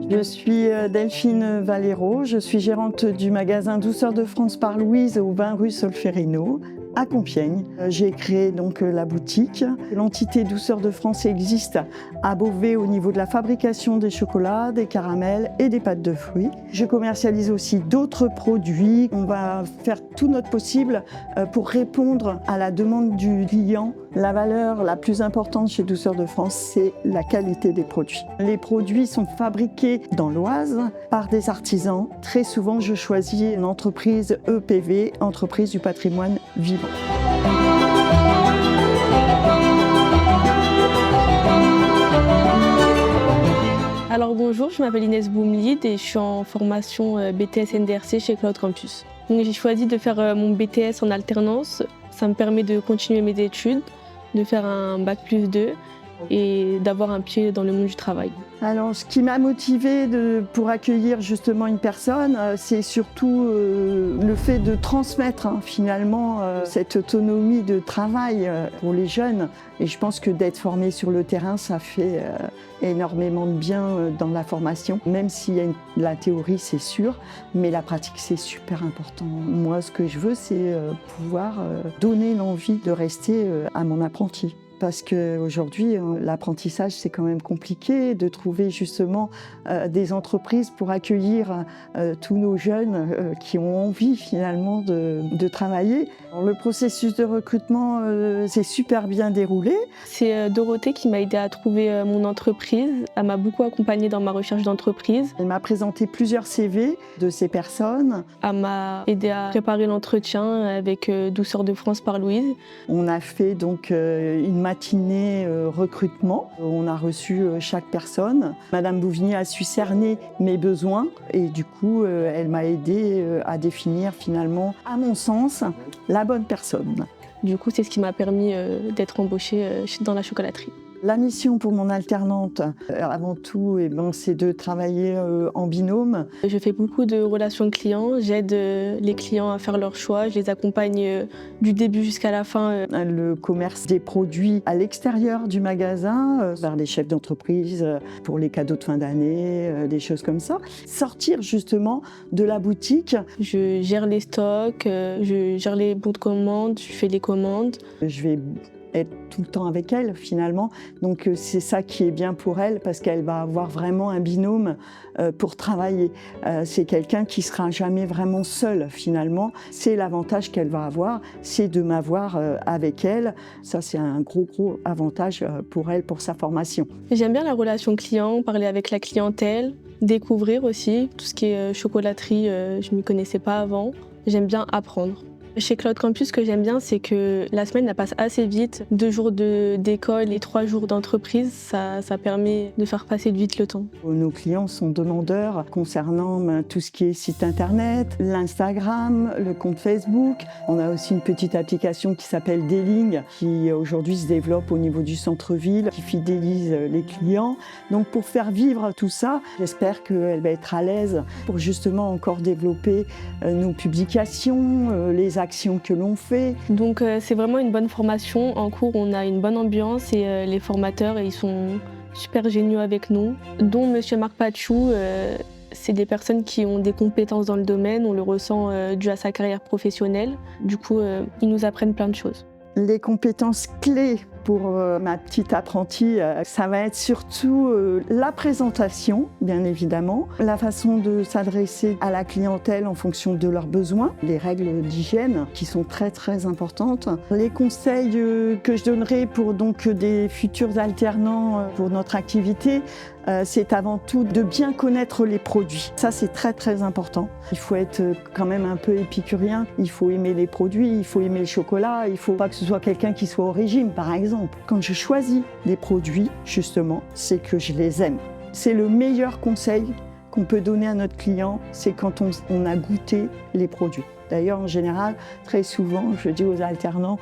Je suis Delphine Valero, je suis gérante du magasin Douceur de France par Louise au 20 rue Solferino à Compiègne. J'ai créé donc la boutique. L'entité Douceur de France existe à Beauvais au niveau de la fabrication des chocolats, des caramels et des pâtes de fruits. Je commercialise aussi d'autres produits. On va faire tout notre possible pour répondre à la demande du client. La valeur la plus importante chez Douceur de France, c'est la qualité des produits. Les produits sont fabriqués dans l'Oise par des artisans. Très souvent, je choisis une entreprise EPV, entreprise du patrimoine vivant. Alors bonjour, je m'appelle Inès Boumlid et je suis en formation BTS NDRC chez Cloud Campus. Donc, j'ai choisi de faire mon BTS en alternance. Ça me permet de continuer mes études, de faire un bac+2 et d'avoir un pied dans le monde du travail. Alors, ce qui m'a motivée pour accueillir justement une personne, c'est surtout le fait de transmettre finalement cette autonomie de travail pour les jeunes. Et je pense que d'être formé sur le terrain, ça fait énormément de bien dans la formation. Même s'il y a la théorie, c'est sûr, mais la pratique, c'est super important. Moi, ce que je veux, c'est pouvoir donner l'envie de rester à mon apprenti. Parce qu'aujourd'hui, l'apprentissage, c'est quand même compliqué de trouver justement des entreprises pour accueillir tous nos jeunes qui ont envie finalement de travailler. Alors, le processus de recrutement s'est super bien déroulé. C'est Dorothée qui m'a aidée à trouver mon entreprise. Elle m'a beaucoup accompagnée dans ma recherche d'entreprise. Elle m'a présenté plusieurs CV de ces personnes. Elle m'a aidée à préparer l'entretien avec Douceur de France par Louise. On a fait donc une matinée recrutement. On a reçu chaque personne. Madame Bouvigny a su cerner mes besoins et du coup, elle m'a aidée à définir finalement, à mon sens, la bonne personne. Du coup, c'est ce qui m'a permis d'être embauchée dans la chocolaterie. La mission pour mon alternante, avant tout, c'est de travailler en binôme. Je fais beaucoup de relations clients, j'aide les clients à faire leurs choix, je les accompagne du début jusqu'à la fin. Le commerce des produits à l'extérieur du magasin, vers les chefs d'entreprise, pour les cadeaux de fin d'année, des choses comme ça. Sortir justement de la boutique. Je gère les stocks, je gère les bons de commande, je fais les commandes. Je vais être tout le temps avec elle finalement, donc c'est ça qui est bien pour elle parce qu'elle va avoir vraiment un binôme pour travailler. C'est quelqu'un qui sera jamais vraiment seul finalement, c'est l'avantage qu'elle va avoir, c'est de m'avoir avec elle. Ça c'est un gros avantage pour elle, pour sa formation. J'aime bien la relation client, parler avec la clientèle, découvrir aussi tout ce qui est chocolaterie, je ne m'y connaissais pas avant. J'aime bien apprendre. Chez Cloud Campus, ce que j'aime bien, c'est que la semaine elle passe assez vite. 2 jours d'école et 3 jours d'entreprise, ça permet de faire passer vite le temps. Nos clients sont demandeurs concernant tout ce qui est site internet, l'Instagram, le compte Facebook. On a aussi une petite application qui s'appelle D-Ling, qui aujourd'hui se développe au niveau du centre-ville, qui fidélise les clients. Donc pour faire vivre tout ça, j'espère qu'elle va être à l'aise pour justement encore développer nos publications, les actions que l'on fait. Donc c'est vraiment une bonne formation. En cours, on a une bonne ambiance et les formateurs, ils sont super géniaux avec nous. Dont Monsieur Marc Pachou, c'est des personnes qui ont des compétences dans le domaine. On le ressent dû à sa carrière professionnelle. Du coup, ils nous apprennent plein de choses. Les compétences clés pour ma petite apprentie, ça va être surtout la présentation, bien évidemment, la façon de s'adresser à la clientèle en fonction de leurs besoins, les règles d'hygiène qui sont très importantes. Les conseils que je donnerai pour donc des futurs alternants pour notre activité, c'est avant tout de bien connaître les produits. Ça, c'est très important. Il faut être quand même un peu épicurien. Il faut aimer les produits, il faut aimer le chocolat. Il ne faut pas que ce soit quelqu'un qui soit au régime, par exemple. Quand je choisis des produits, justement, c'est que je les aime. C'est le meilleur conseil qu'on peut donner à notre client, c'est quand on a goûté les produits. D'ailleurs, en général, très souvent, je dis aux alternants,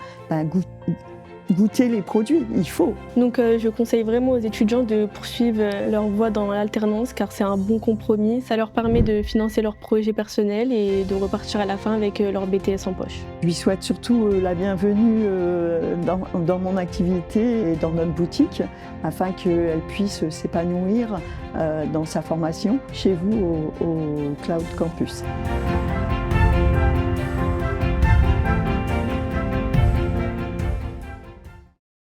goûter les produits, il faut. Donc je conseille vraiment aux étudiants de poursuivre leur voie dans l'alternance car c'est un bon compromis. Ça leur permet de financer leurs projets personnels et de repartir à la fin avec leur BTS en poche. Je lui souhaite surtout la bienvenue dans mon activité et dans notre boutique afin qu'elle puisse s'épanouir dans sa formation chez vous au Cloud Campus.